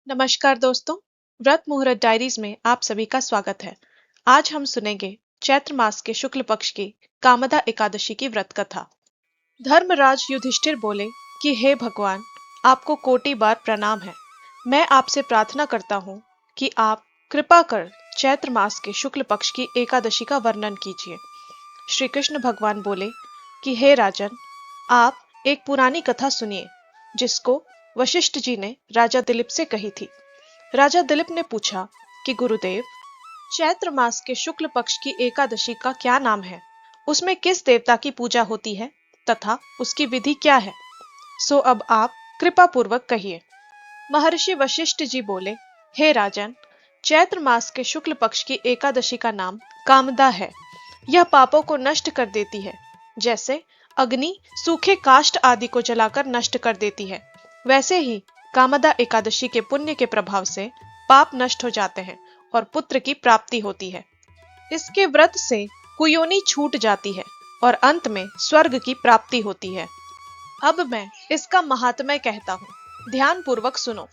नमस्कार दोस्तों, व्रत मुहूर्त डायरीज में आप सभी का स्वागत है। आज हम सुनेंगे चैत्र मास के शुक्ल पक्ष की कामदा एकादशी की व्रत कथा। धर्मराज युधिष्ठिर बोले कि हे भगवान, आपको कोटि बार प्रणाम है। मैं आपसे प्रार्थना करता हूँ कि आप कृपा कर चैत्र मास के शुक्ल पक्ष की एकादशी का वर्णन कीजिए। श्री कृष्ण भगवान बोले कि हे राजन, आप एक पुरानी कथा सुनिए जिसको वशिष्ठ जी ने राजा दिलीप से कही थी। राजा दिलीप ने पूछा कि गुरुदेव, चैत्र मास के शुक्ल पक्ष की एकादशी का क्या नाम है? उसमें किस देवता की पूजा होती है तथा उसकी विधि क्या है? सो अब आप कृपा पूर्वक कहिए। महर्षि वशिष्ठ जी बोले, हे राजन, चैत्र मास के शुक्ल पक्ष की एकादशी का नाम कामदा है। यह पापों को नष्ट कर देती है। जैसे अग्नि सूखे काष्ठ आदि को जलाकर नष्ट कर देती है, वैसे ही कामदा एकादशी के पुण्य के प्रभाव से पाप नष्ट हो जाते हैं और पुत्र की प्राप्ति होती है। इसके व्रत से कुयोनी छूट जाती है और अंत में स्वर्ग की प्राप्ति होती है। अब मैं इसका महात्म्य कहता हूँ, ध्यान पूर्वक सुनो।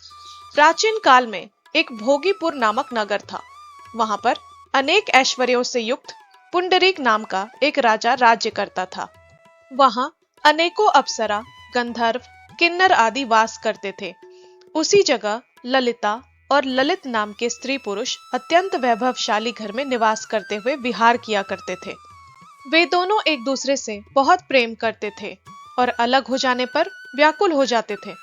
प्राचीन काल में एक भोगीपुर नामक नगर था। वहां पर अनेक ऐश्वर्यों से युक्त पुंडरीक नाम का एक राजा राज्य करता था। वहां अनेकों अप्सरा, गंधर्व, किन्नर आदि वास करते थे। उसी जगह ललिता और ललित नाम के स्त्री पुरुष अत्यंत वैभवशाली घर में निवास करते हुए विहार किया करते थे। वे दोनों एक दूसरे से बहुत प्रेम करते थे और अलग हो जाने पर व्याकुल हो जाते थे।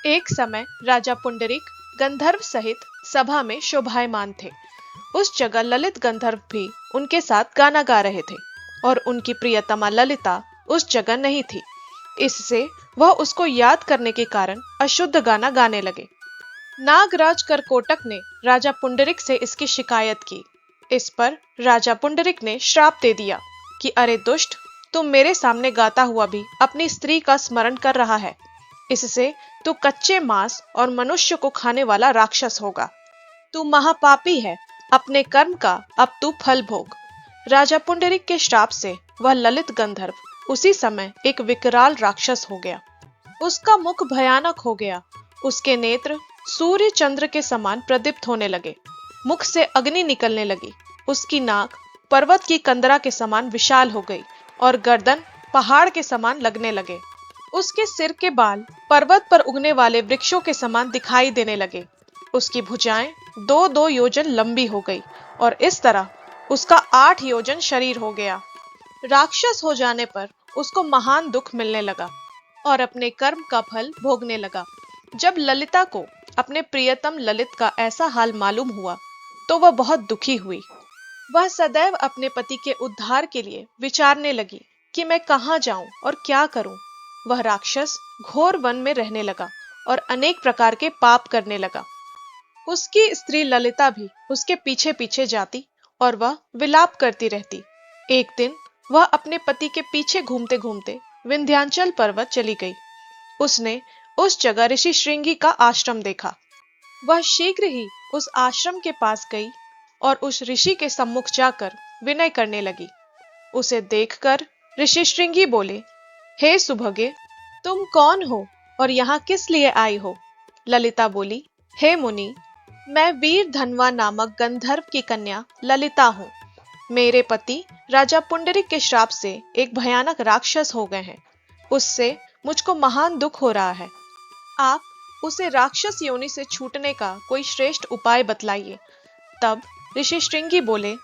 एक समय राजा पुंडरीक गंधर्व सहित सभा में शोभायमान थे। उस जगह ललित गंधर्व भी उनके साथ गाना गा रहे थे और उनकी प्रियतमा ललिता उस जगह नहीं थी। इससे वह उसको याद करने के कारण अशुद्ध गाना गाने लगे। नागराज करकोटक ने राजा पुंडरिक से इसकी शिकायत की। इस पर राजा पुंडरिक ने श्राप दे दिया कि अरे दुष्ट, तुम मेरे सामने गाता हुआ भी अपनी स्त्री का स्मरण कर रहा है। इससे तू कच्चे मांस और मनुष्य को खाने वाला राक्षस होगा। तू महापापी है, अपने कर्म का अब तू फल भोग। राजा पुंडरिक के श्राप से वह ललित गंधर्व उसी समय एक विकराल राक्षस हो गया। उसका मुख भयानक हो गया। उसके नेत्र सूर्य चंद्र के समान प्रदीप्त होने लगे। मुख से अग्नि निकलने लगी। उसकी नाक पर्वत की कंदरा के समान विशाल हो गई और गर्दन पहाड़ के समान लगने लगे। उसके सिर के बाल पर्वत पर उगने वाले वृक्षों के समान दिखाई देने लगे। उसकी भुजाएं 2-2 योजन लंबी हो गई और इस तरह उसका 8 योजन शरीर हो गया। राक्षस हो जाने पर उसको महान दुख मिलने लगा और अपने कर्म का फल भोगने लगा। जब ललिता को अपने प्रियतम ललित का ऐसा हाल मालूम हुआ तो वह बहुत दुखी हुई। वह सदैव अपने पति के उद्धार के लिए विचारने लगी कि मैं कहाँ जाऊं और क्या करूं। वह राक्षस घोर वन में रहने लगा और अनेक प्रकार के पाप करने लगा। उसकी स्त्री ललिता भी उसके पीछे पीछे जाती और वह विलाप करती रहती। एक दिन वह अपने पति के पीछे घूमते घूमते विंध्याचल पर्वत चली गई। उसने उस जगह ऋषि श्रृंगी का आश्रम देखा। वह शीघ्र ही उस आश्रम के पास गई और उस ऋषि के सम्मुख जाकर विनय करने लगी। उसे देखकर ऋषि श्रृंगी बोले, हे सुभगे, तुम कौन हो और यहाँ किस लिए आई हो? ललिता बोली, हे मुनि, मैं वीर धनवा नामक गंधर्व की कन्या ललिता हूँ। मेरे पति राजा पुंडरिक के श्राप से एक भयानक राक्षस हो गए हैं। उससे मुझको महान दुख हो रहा है। आप उसे राक्षस योनि से छूटने का कोई श्रेष्ठ उपाय बतलाइए। तब ऋषि श्रृंगी बोले,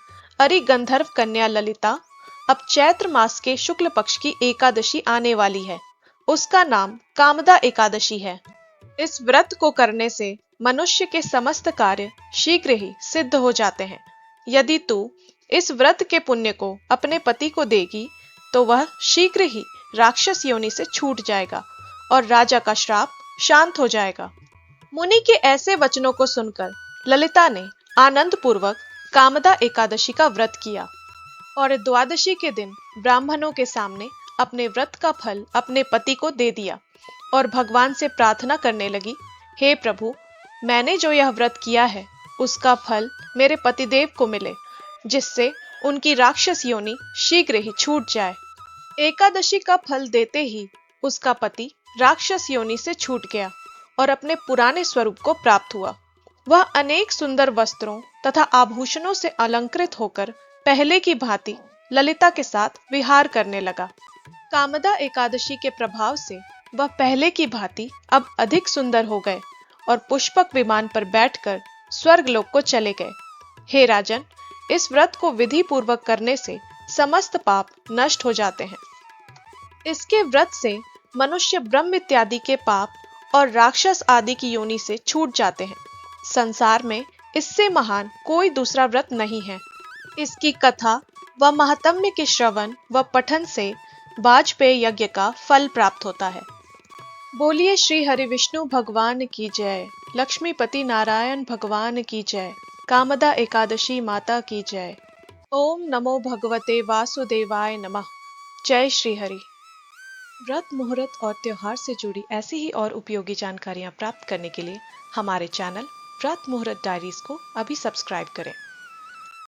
अरे गंधर्व कन्या ललिता, अब चैत्र मास के शुक्ल पक्ष की एकादशी आने वाली है। उसका नाम कामदा एकादशी है। इस व्रत को करने से मनुष्य के समस्त कार्य शीघ्र ही सिद्ध हो जाते हैं। यदि तू इस व्रत के पुण्य को अपने पति को देगी तो वह शीघ्र ही राक्षस योनि से छूट जाएगा और राजा का श्राप शांत हो जाएगा। मुनि के ऐसे वचनों को सुनकर ललिता ने आनंद पूर्वक कामदा एकादशी का व्रत किया और द्वादशी के दिन ब्राह्मणों के सामने अपने व्रत का फल अपने पति को दे दिया और भगवान से प्रार्थना करने लगी, हे प्रभु, मैंने जो यह व्रत किया है उसका फल मेरे पतिदेव को मिले, जिससे उनकी राक्षस योनि शीघ्र ही छूट जाए। एकादशी का फल देते ही उसका पति राक्षस योनि से छूट गया और अपने पुराने स्वरूप को प्राप्त हुआ। वह अनेक सुंदर वस्त्रों तथा आभूषणों से अलंकृत होकर पहले की भांति ललिता के साथ विहार करने लगा। कामदा एकादशी के प्रभाव से वह पहले की भांति अब अधिक सुंदर हो गए और पुष्पक विमान पर बैठकर स्वर्गलोक को चले गए। हे राजन, इस व्रत को विधि पूर्वक करने से समस्त पाप नष्ट हो जाते हैं। इसके व्रत से मनुष्य ब्रह्म इत्यादि के पाप और राक्षस आदि की योनि से छूट जाते हैं। संसार में इससे महान कोई दूसरा व्रत नहीं है। इसकी कथा व महात्म्य के श्रवण व पठन से वाजपेय यज्ञ का फल प्राप्त होता है। बोलिए श्री हरि विष्णु भगवान की जय, लक्ष्मीपति नारायण भगवान की जय, कामदा एकादशी माता की जय। ओम नमो भगवते वासुदेवाय नमः। जय श्री हरि। व्रत, मुहूर्त और त्योहार से जुड़ी ऐसी ही और उपयोगी जानकारियां प्राप्त करने के लिए हमारे चैनल व्रत मुहूर्त डायरीज को अभी सब्सक्राइब करें।